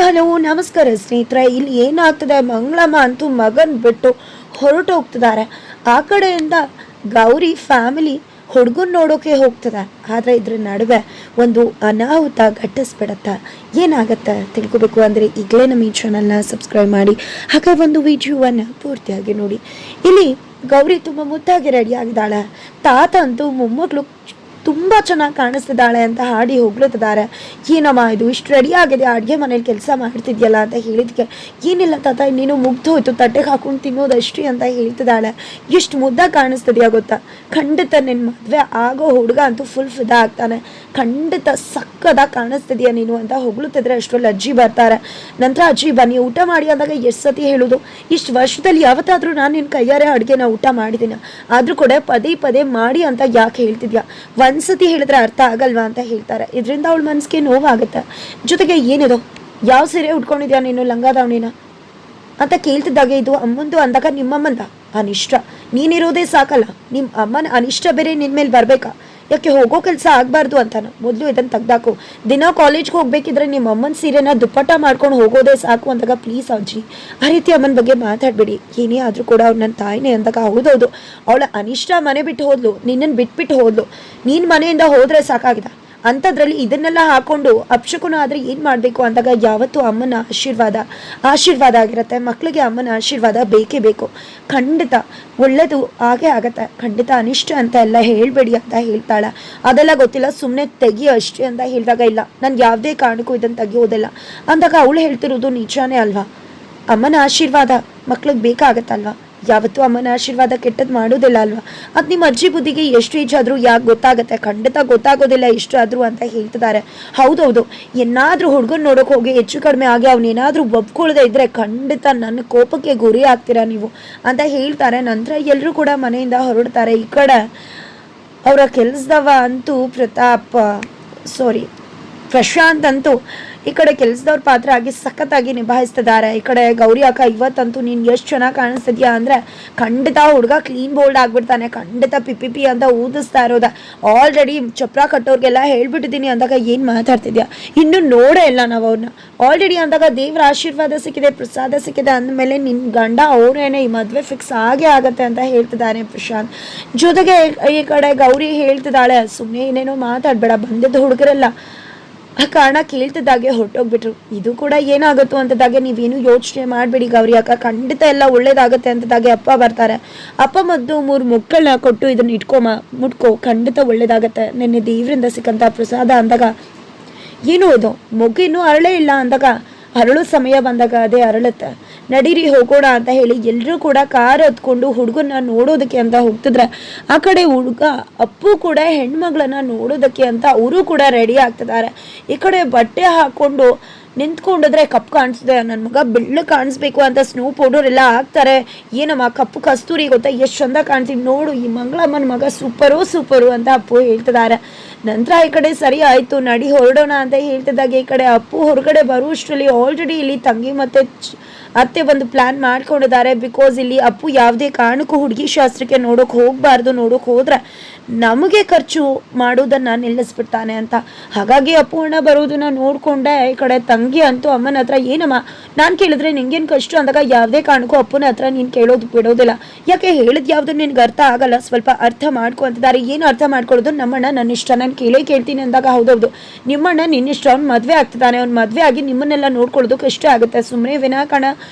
Hello ನಮಸ್ಕಾರ ಸ್ನೇಹಿತರೆ. ಇಲ್ಲಿ ಏನಾಗ್ತದೆ, ಮಂಗಳಮ್ಮ ಅಂತೂ ಮಗನ್ ಬಿಟ್ಟು ಹೊರಟು ಹೋಗ್ತಿದ್ದಾರೆ. ಆ ಕಡೆಯಿಂದ ಗೌರಿ ಫ್ಯಾಮಿಲಿ ಹುಡುಗನ್ ನೋಡೋಕೆ ಹೋಗ್ತದೆ. ಆದರೆ ಇದ್ರ ನಡುವೆ ಒಂದು ಅನಾಹುತ ಘಟಿಸ್ಬಿಡತ್ತೆ. ಏನಾಗತ್ತೆ ತಿಳ್ಕೊಬೇಕು ಅಂದರೆ ಈಗಲೇ ನಮ್ಮ ಈ ಚಾನಲ್ನ ಸಬ್ಸ್ಕ್ರೈಬ್ ಮಾಡಿ, ಹಾಗೆ ಒಂದು ವಿಡಿಯೋವನ್ನು ಪೂರ್ತಿಯಾಗಿ ನೋಡಿ. ಇಲ್ಲಿ ಗೌರಿ ತುಂಬ ಮುದ್ದಾಗಿ ರೆಡಿ ಆಗಿದ್ದಾಳೆ. ತಾತ ಅಂತೂ ಮೊಮ್ಮಗಳು ತುಂಬ ಚೆನ್ನಾಗಿ ಕಾಣಿಸ್ತಿದ್ದಾಳೆ ಅಂತ ಹಾಡಿ ಹೊಗಳುತ್ತಿದ್ದಾರೆ. ಏನಮ್ಮ ಇದು ಇಷ್ಟು ರೆಡಿ ಆಗಿದೆ, ಅಡುಗೆ ಮನೇಲಿ ಕೆಲಸ ಮಾಡ್ತಿದ್ಯಲ್ಲ ಅಂತ ಹೇಳಿದ್ಕೆ, ಏನಿಲ್ಲ ತಾತ ನೀನು ಮುಗ್ದು ಹೋಯ್ತು, ತಟ್ಟೆಗೆ ಹಾಕೊಂಡು ತಿನ್ನೋದಷ್ಟೇ ಅಂತ ಹೇಳ್ತಿದ್ದಾಳೆ. ಎಷ್ಟು ಮುದ್ದಾಗಿ ಕಾಣಿಸ್ತಿದ್ಯಾ ಗೊತ್ತಾ, ಖಂಡಿತ ನಿನ್ನ ಮದುವೆ ಆಗೋ ಹುಡುಗ ಅಂತೂ ಫುಲ್ ಫಿದಾ ಆಗ್ತಾನೆ, ಖಂಡಿತ ಸಕ್ಕದಾಗಿ ಕಾಣಿಸ್ತಿದ್ಯಾ ನೀನು ಅಂತ ಹೊಗಳುತ್ತಿದ್ರೆ ಅಷ್ಟರಲ್ಲಿ ಅಜ್ಜಿ ಬರ್ತಾರೆ. ನಂತರ ಅಜ್ಜಿ ಬನ್ನಿ ಊಟ ಮಾಡಿ ಅಂದಾಗ ಎಷ್ಟು ಸತಿ ಹೇಳೋದು, ಇಷ್ಟು ವರ್ಷದಲ್ಲಿ ಯಾವತ್ತಾದರೂ ನಾನು ನಿನ್ನ ಕೈಯಾರೆ ಅಡುಗೆನ ಊಟ ಮಾಡಿದ್ದೀನಿ, ಆದರೂ ಕೂಡ ಪದೇ ಪದೇ ಮಾಡಿ ಅಂತ ಯಾಕೆ ಹೇಳ್ತಿದ್ಯಾ, ಒಂದ್ಸತಿ ಹೇಳಿದ್ರೆ ಅರ್ಥ ಆಗಲ್ವಾ ಅಂತ ಹೇಳ್ತಾರೆ. ಇದರಿಂದ ಅವಳ ಮನಸ್ಸಿಗೆ ನೋವಾಗುತ್ತೆ. ಜೊತೆಗೆ ಏನಿದು, ಯಾವ ಸೀರೆ ಉಟ್ಕೊಂಡಿದ್ಯಾ ನೀನು, ಲಂಗಾದಾವಣಿನ ಅಂತ ಕೇಳ್ತಿದ್ದಾಗೆ ಇದು ಅಮ್ಮಂದು ಅಂದಾಗ ನಿಮ್ಮಮ್ಮಂದ ಅನಿಷ್ಟ, ನೀನಿರೋದೇ ಸಾಕಲ್ಲ, ನಿಮ್ಮ ಅಮ್ಮನ ಅನಿಷ್ಟ ಬೇರೆ ನಿನ್ನ ಮೇಲೆ ಬರಬೇಕಾ, ಯಾಕೆ ಹೋಗೋ ಕೆಲಸ ಆಗಬಾರ್ದು ಅಂತಾನ, ಮೊದಲು ಇದನ್ನು ತೆಗ್ದಾಕು, ದಿನ ಕಾಲೇಜ್ಗೆ ಹೋಗ್ಬೇಕಿದ್ರೆ ನಿಮ್ಮ ಅಮ್ಮನ ಸೀರೆನ ದುಪ್ಪಟ್ಟ ಮಾಡ್ಕೊಂಡು ಹೋಗೋದೇ ಸಾಕು ಅಂದಾಗ ಪ್ಲೀಸ್ ಅಜ್ಜಿ ಆ ರೀತಿ ಅಮ್ಮನ ಬಗ್ಗೆ ಮಾತಾಡಬೇಡಿ, ಏನೇ ಆದರೂ ಕೂಡ ಅವ್ರು ನನ್ನ ತಾಯಿನೇ ಅಂದಾಗ ಹೌದೌದು ಅವಳ ಅನಿಷ್ಟ ಮನೆ ಬಿಟ್ಟು ಹೋದ್ಲು, ನಿನ್ನನ್ನು ಬಿಟ್ಬಿಟ್ಟು ಹೋದ್ಲು, ನೀನು ಮನೆಯಿಂದ ಹೋದರೆ ಸಾಕಾಗಿದೆ, ಅಂಥದ್ರಲ್ಲಿ ಇದನ್ನೆಲ್ಲ ಹಾಕೊಂಡು ಅಪ್ಶಕುನ ಆದರೆ ಏನು ಮಾಡಬೇಕು ಅಂದಾಗ ಯಾವತ್ತೂ ಅಮ್ಮನ ಆಶೀರ್ವಾದ ಆಗಿರುತ್ತೆ. ಮಕ್ಕಳಿಗೆ ಅಮ್ಮನ ಆಶೀರ್ವಾದ ಬೇಕೇ ಬೇಕು, ಖಂಡಿತ ಒಳ್ಳೆಯದು ಹಾಗೆ ಆಗತ್ತೆ, ಖಂಡಿತ ಅನಿಷ್ಟ ಅಂತ ಎಲ್ಲ ಹೇಳಬೇಡಿ ಅಂತ ಹೇಳ್ತಾಳೆ. ಅದೆಲ್ಲ ಗೊತ್ತಿಲ್ಲ, ಸುಮ್ಮನೆ ತೆಗಿ ಅಷ್ಟೇ ಅಂತ ಹೇಳಿದಾಗ ಇಲ್ಲ ನಾನು ಯಾವುದೇ ಕಾರಣಕ್ಕೂ ಇದನ್ನು ತೆಗಿಯೋದಿಲ್ಲ ಅಂದಾಗ ಅವಳು ಹೇಳ್ತಿರೋದು ನಿಜಾನೇ ಅಲ್ವಾ, ಅಮ್ಮನ ಆಶೀರ್ವಾದ ಮಕ್ಳಿಗೆ ಬೇಕಾಗತ್ತಲ್ವಾ, ಯಾವತ್ತೂ ಅಮ್ಮನ ಆಶೀರ್ವಾದ ಕೆಟ್ಟದ್ದು ಮಾಡೋದಿಲ್ಲ ಅಲ್ವಾ, ಅದು ನಿಮ್ಮ ಅಜ್ಜಿ ಬುದ್ಧಿಗೆ ಎಷ್ಟು ಏಜ್ ಆದರೂ ಯಾಕೆ ಗೊತ್ತಾಗುತ್ತೆ, ಖಂಡಿತ ಗೊತ್ತಾಗೋದಿಲ್ಲ ಎಷ್ಟು ಆದರೂ ಅಂತ ಹೇಳ್ತಿದ್ದಾರೆ. ಹೌದೌದು, ಏನಾದರೂ ಹುಡುಗನ ನೋಡೋಕೆ ಹೋಗಿ ಹೆಚ್ಚು ಕಡಿಮೆ ಆಗಿ ಅವನೇನಾದರೂ ಒಪ್ಕೊಳ್ಳದೆ ಇದ್ದರೆ ಖಂಡಿತ ನನ್ನ ಕೋಪಕ್ಕೆ ಗುರಿ ಆಗ್ತೀರಾ ನೀವು ಅಂತ ಹೇಳ್ತಾರೆ. ನಂತರ ಎಲ್ಲರೂ ಕೂಡ ಮನೆಯಿಂದ ಹೊರಡ್ತಾರೆ. ಈ ಕಡೆ ಅವರ ಕೆಲಸದವ ಅಂತೂ ಪ್ರಶಾಂತ್ ಅಂತೂ ಈ ಕಡೆ ಕೆಲಸದವ್ರ ಪಾತ್ರ ಆಗಿ ಸಖತ್ತಾಗಿ ನಿಭಾಯಿಸ್ತಿದ್ದಾರೆ. ಈ ಕಡೆ ಗೌರಿ ಅಕ್ಕ ಇವತ್ತಂತೂ ನೀನು ಎಷ್ಟು ಚೆನ್ನಾಗಿ ಕಾಣಿಸ್ತಿದ್ಯಾ ಅಂದರೆ ಖಂಡಿತ ಹುಡುಗ ಕ್ಲೀನ್ ಬೋಲ್ಡ್ ಆಗಿಬಿಡ್ತಾನೆ, ಖಂಡಿತ ಪಿ ಅಂತ ಊದಿಸ್ತಾ ಇರೋದ, ಆಲ್ರೆಡಿ ಚಪ್ರ ಕಟ್ಟೋರಿಗೆಲ್ಲ ಹೇಳ್ಬಿಟ್ಟಿದ್ದೀನಿ ಅಂದಾಗ ಏನು ಮಾತಾಡ್ತಿದ್ಯಾ, ಇನ್ನೂ ನೋಡೇ ಇಲ್ಲ ನಾವು ಅವ್ರನ್ನ ಆಲ್ರೆಡಿ ಅಂದಾಗ ದೇವ್ರ ಆಶೀರ್ವಾದ ಸಿಕ್ಕಿದೆ, ಪ್ರಸಾದ ಸಿಕ್ಕಿದೆ ಅಂದಮೇಲೆ ನಿನ್ನ ಗಂಡ ಅವರೇನೆ ಈ ಮದುವೆ ಫಿಕ್ಸ್ ಆಗೇ ಆಗತ್ತೆ ಅಂತ ಹೇಳ್ತಿದ್ದಾನೆ ಪ್ರಶಾಂತ್. ಜೊತೆಗೆ ಈ ಕಡೆ ಗೌರಿ ಹೇಳ್ತಿದ್ದಾಳೆ, ಸುಮ್ಮನೆ ಏನೇನೋ ಮಾತಾಡಬೇಡ, ಬಂದಿದ್ದ ಹುಡುಗರೆಲ್ಲ ಆ ಕಾರಣ ಕೇಳ್ತಿದ್ದಾಗೆ ಹೊರಟೋಗ್ಬಿಟ್ರು, ಇದು ಕೂಡ ಏನಾಗುತ್ತೋ ಅಂತದಾಗೆ ನೀವೇನು ಯೋಚನೆ ಮಾಡಬೇಡಿ ಗೌರಿ ಅಕ್ಕ, ಖಂಡಿತ ಎಲ್ಲ ಒಳ್ಳೇದಾಗತ್ತೆ ಅಂತದಾಗೆ ಅಪ್ಪ ಬರ್ತಾರೆ. ಅಪ್ಪ ಮದ್ದು 3 ಮುಕ್ಕಳನ್ನ ಕೊಟ್ಟು ಇದನ್ನ ಮುಟ್ಕೋ, ಖಂಡಿತ ಒಳ್ಳೇದಾಗತ್ತೆ, ನಿನ್ನೆ ದೇವರಿಂದ ಸಿಕ್ಕಂಥ ಪ್ರಸಾದ ಅಂದಾಗ ಏನು ಇದು ಮಗು ಇನ್ನೂ ಅರಳೇ ಇಲ್ಲ ಅಂದಾಗ ಅರಳು ಸಮಯ ಬಂದಾಗ ಅದೇ ಅರಳುತ್ತೆ, ನಡೀರಿ ಹೋಗೋಣ ಅಂತ ಹೇಳಿ ಎಲ್ಲರೂ ಕೂಡ ಕಾರ್ ಹತ್ಕೊಂಡು ಹುಡುಗನ್ನ ನೋಡೋದಕ್ಕೆ ಅಂತ ಹೋಗ್ತಿದ್ರೆ, ಆ ಕಡೆ ಹುಡುಗ ಅಪ್ಪು ಕೂಡ ಹೆಣ್ಮಗಳನ್ನ ನೋಡೋದಕ್ಕೆ ಅಂತ ಅವರು ಕೂಡ ರೆಡಿ ಆಗ್ತಿದ್ದಾರೆ. ಈ ಕಡೆ ಬಟ್ಟೆ ಹಾಕ್ಕೊಂಡು ನಿಂತ್ಕೊಂಡಿದ್ರೆ ಕಪ್ಪು ಕಾಣಿಸ್ದೆ, ನನ್ನ ಮಗ ಬೆಳ್ಳು ಕಾಣಿಸ್ಬೇಕು ಅಂತ ಸ್ನೋ ಪೌಡರ್ ಎಲ್ಲ ಹಾಕ್ತಾರೆ, ಏನಮ್ಮ ಕಪ್ಪು ಕಸ್ತೂರಿ ಗೊತ್ತಾ ಎಷ್ಟು ಚಂದ ಕಾಣಿಸ್ತೀವಿ ನೋಡು, ಈ ಮಂಗಳಮ್ಮನ ಮಗ ಸೂಪರು ಅಂತ ಅಪ್ಪು ಹೇಳ್ತಿದ್ದಾರೆ. ನಂತರ ಈ ಕಡೆ ಸರಿ ಆಯಿತು ನಡಿ ಹೊರಡೋಣ ಅಂತ ಹೇಳ್ತಿದ್ದಾಗ ಈ ಕಡೆ ಅಪ್ಪು ಹೊರಗಡೆ ಬರುವಷ್ಟರಲ್ಲಿ ಆಲ್ರೆಡಿ ಇಲ್ಲಿ ತಂಗಿ ಮತ್ತು ಅತ್ತೆ ಒಂದು ಪ್ಲ್ಯಾನ್ ಮಾಡ್ಕೊಂಡಿದ್ದಾರೆ. ಬಿಕಾಸ್ ಇಲ್ಲಿ ಅಪ್ಪು ಯಾವುದೇ ಕಾರಣಕ್ಕೂ ಹುಡುಗಿ ಶಾಸ್ತ್ರಕ್ಕೆ ನೋಡೋಕೆ ಹೋಗಬಾರ್ದು, ನೋಡೋಕೆ ಹೋದರೆ ನಮಗೆ ಖರ್ಚು ಮಾಡೋದನ್ನು ನಿಲ್ಲಿಸ್ಬಿಡ್ತಾನೆ ಅಂತ. ಹಾಗಾಗಿ ಅಪ್ಪು ಅಣ್ಣ ಬರೋದನ್ನ ನೋಡಿಕೊಂಡೆ. ಈ ಕಡೆ ತಂಗಿ ಅಂತೂ ಅಮ್ಮನ ಹತ್ರ ಏನಮ್ಮ ನಾನು ಕೇಳಿದ್ರೆ ನಿಂಗೇನು ಕಷ್ಟ ಅಂದಾಗ ಯಾವುದೇ ಕಾರಣಕ್ಕೂ ಅಪ್ಪನ ಹತ್ರ ನೀನು ಕೇಳೋದು ಬಿಡೋದಿಲ್ಲ, ಯಾಕೆ ಹೇಳಿದ್ ಯಾವುದು ನಿನ್ಗೆ ಅರ್ಥ ಆಗಲ್ಲ, ಸ್ವಲ್ಪ ಅರ್ಥ ಮಾಡ್ಕೊ ಅಂತಿದ್ದಾರೆ. ಏನು ಅರ್ಥ ಮಾಡ್ಕೊಳ್ಳೋದು, ನಮ್ಮಣ್ಣ ನನ್ನ ಇಷ್ಟ, ನಾನು ಕೇಳ್ತೀನಿ ಅಂದಾಗ ಹೌದೌದು ನಿಮ್ಮಣ್ಣ ನಿನ್ನಿಷ್ಟ, ಅವ್ನು ಮದುವೆ ಆಗ್ತಿದ್ದಾನೆ, ಅವ್ನು ಮದುವೆ ಆಗಿ ನಿಮ್ಮನ್ನೆಲ್ಲ ನೋಡ್ಕೊಳ್ಳೋದು ಕಷ್ಟ ಆಗುತ್ತೆ, ಸುಮ್ಮನೆ ವಿನಾಕಾರಣ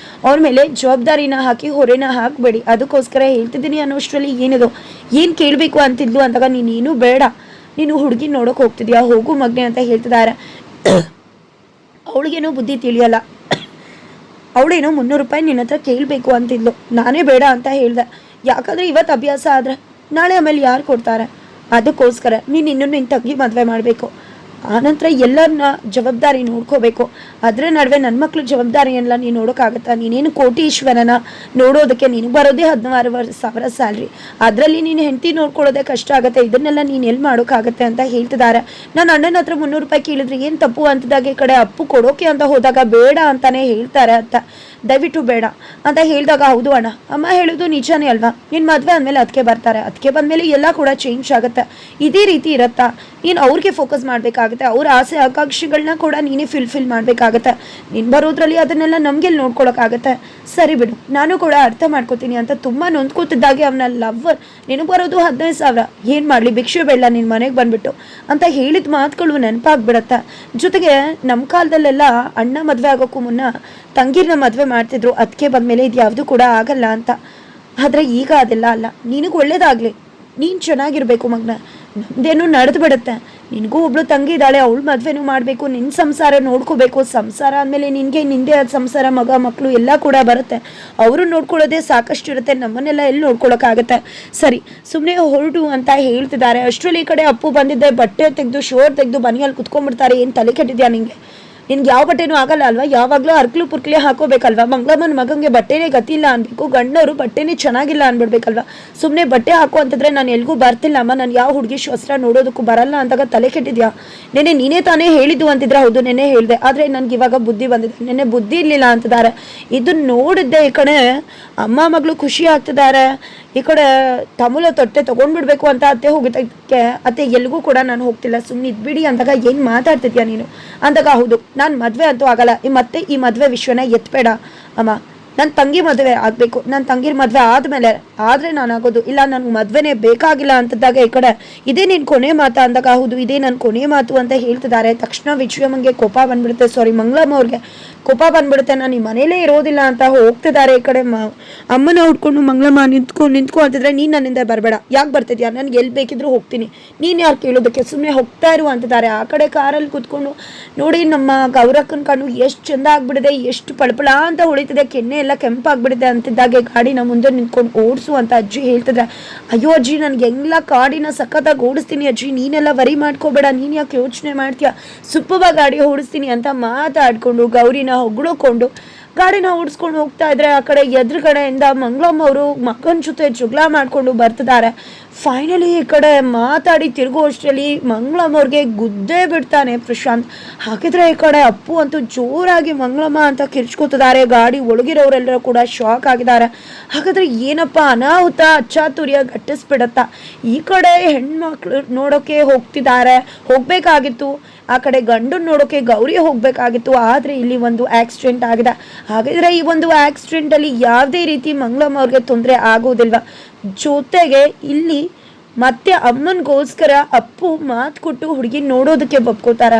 ಅವ್ರ ಮೇಲೆ ಜವಾಬ್ದಾರಿನ ಹಾಕಿ ಹೊರೆನ ಹಾಕಬೇಡಿ, ಅದಕ್ಕೋಸ್ಕರ ಹೇಳ್ತಿದ್ದೀನಿ ಅನ್ನೋಷ್ಟರಲ್ಲಿ ಏನು ಕೇಳಬೇಕು ಅಂತಿದ್ಲು ಅಂದಾಗ ನೀನೇನು ಬೇಡ, ನೀನು ಹುಡುಗಿ ನೋಡೋಕೆ ಹೋಗ್ತಿದ್ಯಾ, ಹೋಗು ಮಗ್ನೆ ಅಂತ ಹೇಳ್ತಿದ್ದಾರೆ. ಅವಳಿಗೇನೋ ಬುದ್ಧಿ ತಿಳಿಯಲ್ಲ, ಅವಳೇನೋ 300 ರೂಪಾಯಿ ನಿನ್ನ ಹತ್ರ ಕೇಳಬೇಕು ಅಂತಿದ್ಲು, ನಾನೇ ಬೇಡ ಅಂತ ಹೇಳ್ದೆ, ಯಾಕಂದರೆ ಇವತ್ತು ಅಭ್ಯಾಸ ಆದರೆ ನಾಳೆ ಆಮೇಲೆ ಯಾರು ಕೊಡ್ತಾರೆ, ಅದಕ್ಕೋಸ್ಕರ ನೀನು ಇನ್ನೂ ನಿನ್ನ ತಂಗಿ ಮದುವೆ ಮಾಡಬೇಕು, ಆನಂತರ ಎಲ್ಲರನ್ನ ಜವಾಬ್ದಾರಿ ನೋಡ್ಕೋಬೇಕು, ಅದರ ನಡುವೆ ನನ್ನ ಮಕ್ಳ ಜವಾಬ್ದಾರಿ ಎಲ್ಲ ನೀನು ನೋಡೋಕ್ಕಾಗತ್ತಾ, ನೀನೇನು ಕೋಟೀಶ್ವರನ ನೋಡೋದಕ್ಕೆ ನೀನು ಬರೋದೇ 16,000 ಸ್ಯಾಲ್ರಿ, ಅದರಲ್ಲಿ ನೀನು ಹೆಂಡತಿ ನೋಡ್ಕೊಳ್ಳೋದೇ ಕಷ್ಟ ಆಗುತ್ತೆ, ಇದನ್ನೆಲ್ಲ ನೀನು ಎಲ್ಲಿ ಮಾಡೋಕ್ಕಾಗತ್ತೆ ಅಂತ ಹೇಳ್ತಿದ್ದಾರೆ. ನಾನು ಅಣ್ಣನ ಹತ್ರ 300 ರೂಪಾಯಿ ಕೇಳಿದ್ರೆ ಏನು ತಪ್ಪು ಅಂತಿದ್ದಾಗ ಈ ಕಡೆ ಅಪ್ಪು ಕೊಡೋಕೆ ಅಂತ ಹೋದಾಗ ಬೇಡ ಅಂತಾನೆ ಹೇಳ್ತಾರೆ ಅಂತ, ದಯವಿಟ್ಟು ಬೇಡ ಅಂತ ಹೇಳಿದಾಗ ಹೌದು ಅಣ್ಣ, ಅಮ್ಮ ಹೇಳೋದು ನಿಜಾನೇ ಅಲ್ವಾ, ನಿನ್ನ ಮದುವೆ ಅಂದಮೇಲೆ ಅದಕ್ಕೆ ಬರ್ತಾರೆ, ಅದಕ್ಕೆ ಬಂದಮೇಲೆ ಎಲ್ಲ ಕೂಡ ಚೇಂಜ್ ಆಗುತ್ತೆ, ಇದೇ ರೀತಿ ಇರುತ್ತಾ, ನೀನು ಅವ್ರಿಗೆ ಫೋಕಸ್ ಮಾಡಬೇಕಾಗುತ್ತೆ ನೋಡ್ಕೋಬೇಕಾಗತ್ತೆ, ಅವ್ರ ಆಸೆ ಆಕಾಂಕ್ಷೆಗಳನ್ನ ಕೂಡ ನೀನೇ ಫಿಲ್ ಮಾಡಬೇಕಾಗತ್ತೆ. ನೀನು ಬರೋದ್ರಲ್ಲಿ ಅದನ್ನೆಲ್ಲ ನಮಗೆಲ್ಲಿ ನೋಡ್ಕೊಳಕ್ಕಾಗತ್ತೆ. ಸರಿ ಬಿಡು, ನಾನು ಕೂಡ ಅರ್ಥ ಮಾಡ್ಕೋತೀನಿ ಅಂತ ತುಂಬ ನೊಂದ್ಕೋತಿದ್ದಾಗೆ ಅವನ ಲವ್ವರ್ ನಿನಗೆ ಬರೋದು 15,000, ಏನು ಮಾಡಲಿ ಭಿಕ್ಷೆ ಬೇಡ ನಿನ್ನ ಮನೆಗೆ ಬಂದ್ಬಿಟ್ಟು ಅಂತ ಹೇಳಿದ ಮಾತುಗಳು ನೆನಪಾಗ್ಬಿಡತ್ತೆ. ಜೊತೆಗೆ ನಮ್ಮ ಕಾಲದಲ್ಲೆಲ್ಲ ಅಣ್ಣ ಮದುವೆ ಆಗೋಕ್ಕೂ ಮುನ್ನ ತಂಗಿರನ್ನ ಮದುವೆ ಮಾಡ್ತಿದ್ರು, ಅದಕ್ಕೆ ಬಂದಮೇಲೆ ಇದು ಯಾವುದು ಕೂಡ ಆಗಲ್ಲ ಅಂತ. ಆದರೆ ಈಗ ಅದೆಲ್ಲ ಅಲ್ಲ. ನಿನಗೆ ಒಳ್ಳೇದಾಗಲಿ, ನೀನು ಚೆನ್ನಾಗಿರಬೇಕು ಮಗನ, ನಮ್ಮದೇನು ನಡೆದು ಬಿಡುತ್ತೆ. ನಿನಗೂ ಒಬ್ಳು ತಂಗಿ ಇದ್ದಾಳೆ, ಅವಳು ಮದುವೆನೂ ಮಾಡಬೇಕು, ನಿನ್ನ ಸಂಸಾರ ನೋಡ್ಕೋಬೇಕು. ಸಂಸಾರ ಅಂದಮೇಲೆ ನಿನಗೆ ನಿಂದೇ ಆದ ಸಂಸಾರ, ಮಗ ಮಕ್ಕಳು ಎಲ್ಲ ಕೂಡ ಬರುತ್ತೆ. ಅವರು ನೋಡ್ಕೊಳ್ಳೋದೇ ಸಾಕಷ್ಟು ಇರುತ್ತೆ, ನಮ್ಮನ್ನೆಲ್ಲ ಎಲ್ಲಿ ನೋಡ್ಕೊಳಕ್ಕಾಗತ್ತೆ. ಸರಿ, ಸುಮ್ಮನೆ ಹೊರಟು ಅಂತ ಹೇಳ್ತಿದ್ದಾರೆ. ಅಷ್ಟರಲ್ಲಿ ಈ ಕಡೆ ಅಪ್ಪು ಬಂದಿದ್ದೆ, ಬಟ್ಟೆ ತೆಗೆದು ಶೋರ್ ತೆಗೆದು ಮನೆಯಲ್ಲಿ ಕುತ್ಕೊಂಡ್ಬಿಡ್ತಾರೆ. ಏನು ತಲೆ ಕೆಟ್ಟಿದ್ಯಾ ನಿನಗೆ? ನಿನ್ಗೆ ಯಾವ ಬಟ್ಟೆನೂ ಆಗಲ್ಲ ಅಲ್ವಾ? ಯಾವಾಗಲೂ ಅರ್ಕ್ಲು ಪುರ್ಕ್ಲೆ ಹಾಕೋಬೇಕಲ್ವಾ? ಮಂಗಳಮ್ಮನ ಮಗಂಗೆ ಬಟ್ಟೆನೇ ಗತಿಲ್ಲ ಅನ್ಬೇಕು, ಗಂಡವರು ಬಟ್ಟೆನೇ ಚೆನ್ನಾಗಿಲ್ಲ ಅನ್ಬಿಡ್ಬೇಕಲ್ವಾ? ಸುಮ್ಮನೆ ಬಟ್ಟೆ ಹಾಕೋ ಅಂತಂದ್ರೆ ನಾನು ಎಲ್ಗೂ ಬರ್ತಿಲ್ಲ ಅಮ್ಮ, ನಾನು ಯಾವ ಹುಡುಗಿ ಶಸ್ತ್ರ ನೋಡೋದಕ್ಕೂ ಬರಲ್ಲ ಅಂತಾಗ ತಲೆ ಕೆಟ್ಟಿದ್ಯಾ? ನೀನೇ ತಾನೇ ಹೇಳಿದ್ದು ಅಂತಿದ್ರೆ ಹೌದು, ನೆನೆ ಹೇಳಿದೆ, ಆದರೆ ನನಗೆ ಇವಾಗ ಬುದ್ಧಿ ಬಂದಿದೆ. ನೆನ್ನೆ ಬುದ್ಧಿ ಇರಲಿಲ್ಲ ಅಂತಿದ್ದಾರೆ. ಇದನ್ನ ನೋಡಿದ್ದೆ ಈ ಕಡೆ ಅಮ್ಮ ಮಗಳು ಖುಷಿ ಆಗ್ತಿದ್ದಾರೆ, ಈ ಕಡೆ ತಮೂಲ ತೊಟ್ಟೆ ತೊಗೊಂಡ್ಬಿಡ್ಬೇಕು ಅಂತ ಅತ್ತೆ ಹೋಗಿದ್ದಕ್ಕೆ ಅತ್ತೆ ಎಲ್ಗೂ ಕೂಡ ನಾನು ಹೋಗ್ತಿಲ್ಲ, ಸುಮ್ಮನೆ ಇದ್ಬಿಡಿ ಅಂದಾಗ ಏನು ಮಾತಾಡ್ತಿದ್ಯಾ ನೀನು ಅಂದಾಗ ಹೌದು, ನಾನು ಮದುವೆ ಅಂತೂ ಆಗಲ್ಲ, ಮತ್ತೆ ಈ ಮದುವೆ ವಿಷಯನ ಎತ್ಬೇಡ ಅಮ್ಮ. ನನ್ನ ತಂಗಿ ಮದುವೆ ಆಗಬೇಕು, ನನ್ನ ತಂಗಿರ ಮದುವೆ ಆದಮೇಲೆ ಆದರೆ ನಾನು ಆಗೋದು ಇಲ್ಲ, ನನಗೆ ಮದುವೆನೇ ಬೇಕಾಗಿಲ್ಲ ಅಂತದಾಗ ಈ ಕಡೆ ಇದೇ ನೀನು ಕೊನೆ ಮಾತಾ ಅಂದಾಗ ಹೌದು, ಇದೇ ನನ್ನ ಕೊನೆ ಮಾತು ಅಂತ ಹೇಳ್ತಿದ್ದಾರೆ. ತಕ್ಷಣ ವಿಜಯಮ್ಮಂಗೆ ಕೋಪ ಬಂದ್ಬಿಡುತ್ತೆ, ಸಾರಿ ಮಂಗಳಮ್ಮ ಅವ್ರಿಗೆ ಕೋಪ ಬಂದ್ಬಿಡುತ್ತೆ. ನಾನು ಈ ಮನೇಲೇ ಇರೋದಿಲ್ಲ ಅಂತ ಹೋಗ್ತಿದ್ದಾರೆ. ಈ ಕಡೆ ಅಮ್ಮನ ಹುಡ್ಕೊಂಡು ಮಂಗಳಮ್ಮ ನಿಂತ್ಕೊ ಅಂತಿದ್ರೆ ನೀನು ನನ್ನಿಂದ ಬರಬೇಡ, ಯಾಕೆ ಬರ್ತಿದ್ಯಾ? ನನಗೆ ಎಲ್ಲಿ ಬೇಕಿದ್ರು ಹೋಗ್ತೀನಿ, ನೀನು ಯಾರು ಕೇಳೋದಕ್ಕೆ, ಸುಮ್ಮನೆ ಹೋಗ್ತಾ ಇರು ಅಂತಿದ್ದಾರೆ. ಆ ಕಡೆ ಕಾರಲ್ಲಿ ಕೂತ್ಕೊಂಡು ನೋಡಿ ನಮ್ಮ ಗೌರಕ್ಕನ ಕಣ್ಣು ಎಷ್ಟು ಚೆಂದ ಆಗ್ಬಿಡಿದೆ, ಎಷ್ಟು ಪಳಪಳ ಅಂತ ಹೊಳಿತಿದೆ, ಕೆನ್ನೆ ಎಲ್ಲ ಕೆಂಪಾಗ್ಬಿಡಿದೆ ಅಂತಿದ್ದಾಗೆ ಗಾಡಿನ ಮುಂದೆ ನಿಂತ್ಕೊಂಡು ಓಡಿಸು ಅಂತ ಅಜ್ಜಿ ಹೇಳ್ತಿದ್ರೆ, ಅಯ್ಯೋ ಅಜ್ಜಿ ನನಗೆ ಎಲ್ಲ ಗಾಡಿನ ಸಖತ್ತಾಗಿ ಓಡಿಸ್ತೀನಿ ಅಜ್ಜಿ, ನೀನೆಲ್ಲ ವರಿ ಮಾಡ್ಕೋಬೇಡ, ನೀನು ಯಾಕೆ ಯೋಚನೆ ಮಾಡ್ತೀಯ, ಸೂಪರ್ಬಾಗಿ ಗಾಡಿ ಓಡಿಸ್ತೀನಿ ಅಂತ ಮಾತಾಡ್ಕೊಂಡು ಗೌರಿನ ಹೊಗಳಕೊಂಡು ಗಾಡಿನ ಓಡಿಸ್ಕೊಂಡು ಹೋಗ್ತಾ ಇದ್ರೆ ಆ ಕಡೆ ಎದುರುಗಡೆಯಿಂದ ಮಂಗಳಮ್ಮ ಅವರು ಮಗನ ಜೊತೆ ಜಗಳ ಮಾಡ್ಕೊಂಡು ಬರ್ತಿದ್ದಾರೆ. ಫೈನಲಿ ಈ ಕಡೆ ಮಾತಾಡಿ ತಿರುಗೋ ಅಷ್ಟರಲ್ಲಿ ಮಂಗಳಮ್ಮ ಅವ್ರಿಗೆ ಗುದ್ದೇ ಬಿಡ್ತಾನೆ ಪ್ರಶಾಂತ್. ಹಾಗಿದ್ರೆ ಈ ಕಡೆ ಅಪ್ಪು ಅಂತೂ ಜೋರಾಗಿ ಮಂಗಳಮ್ಮ ಅಂತ ಕಿರ್ಚ್ಕೋತಿದ್ದಾರೆ. ಗಾಡಿ ಒಳಗಿರೋರೆಲ್ಲರೂ ಕೂಡ ಶಾಕ್ ಆಗಿದ್ದಾರೆ. ಹಾಗಾದ್ರೆ ಏನಪ್ಪ ಅನಾಹುತ ಅಚ್ಚಾತುರ್ಯ ಗಟ್ಟಿಸ್ಬಿಡತ್ತಾ? ಈ ಕಡೆ ಹೆಣ್ಮಕ್ಳು ನೋಡೋಕೆ ಹೋಗ್ಬೇಕಾಗಿತ್ತು, ಆ ಕಡೆ ಗಂಡನ್ ನೋಡೋಕೆ ಗೌರಿ ಹೋಗ್ಬೇಕಾಗಿತ್ತು, ಆದರೆ ಇಲ್ಲಿ ಒಂದು ಆಕ್ಸಿಡೆಂಟ್ ಆಗಿದೆ. ಹಾಗಿದ್ರೆ ಈ ಒಂದು ಆಕ್ಸಿಡೆಂಟಲ್ಲಿ ಯಾವುದೇ ರೀತಿ ಮಂಗಳಮ್ಮ ಅವ್ರಿಗೆ ತೊಂದರೆ ಆಗೋದಿಲ್ವಾ? ಜೊತೆಗೆ ಇಲ್ಲಿ ಮತ್ತೆ ಅಮ್ಮನಿಗೋಸ್ಕರ ಅಪ್ಪು ಮಾತು ಕೊಟ್ಟು ಹುಡುಗಿ ನೋಡೋದಕ್ಕೆ ಒಪ್ಕೋತಾರ.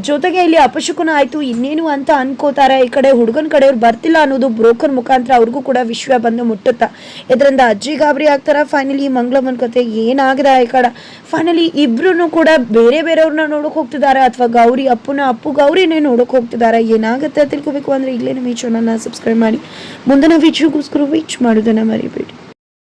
ಜೊತೆಗೆ ಇಲ್ಲಿ ಅಪಶಕುನ ಆಯಿತು ಇನ್ನೇನು ಅಂತ ಅನ್ಕೋತಾರೆ. ಈ ಕಡೆ ಹುಡುಗನ ಕಡೆಯವ್ರು ಬರ್ತಿಲ್ಲ ಅನ್ನೋದು ಬ್ರೋಕರ್ ಮುಖಾಂತರ ಅವ್ರಿಗೂ ಕೂಡ ವಿಷಯ ಬಂದು ಮುಟ್ಟುತ್ತಾ. ಇದರಿಂದ ಅಜ್ಜಿ ಗಾಬರಿ ಆಗ್ತಾರ. ಫೈನಲಿ ಮಂಗಳಮ್ಮನ ಕತೆ ಏನಾಗಿದೆ ಈ ಕಡೆ ಫೈನಲಿ ಇಬ್ರು ಕೂಡ ಬೇರೆ ಬೇರೆಯವ್ರನ್ನ ನೋಡೋಕೆ ಹೋಗ್ತಿದ್ದಾರೆ, ಅಥವಾ ಅಪ್ಪು ಗೌರಿನೇ ನೋಡೋಕೆ ಹೋಗ್ತಿದ್ದಾರೆ. ಏನಾಗುತ್ತೆ ತಿಳ್ಕೊಬೇಕು ಅಂದರೆ ಈಗಲೇ ನಮ್ಮ ಈ ಚಾನಲ್ನ ಸಬ್ಸ್ಕ್ರೈಬ್ ಮಾಡಿ ಮುಂದಿನ ವಿಡಿಯೋಗೋಸ್ಕರ ವೇಟ್ ಮಾಡೋದನ್ನು ಮರಿಬೇಡಿ.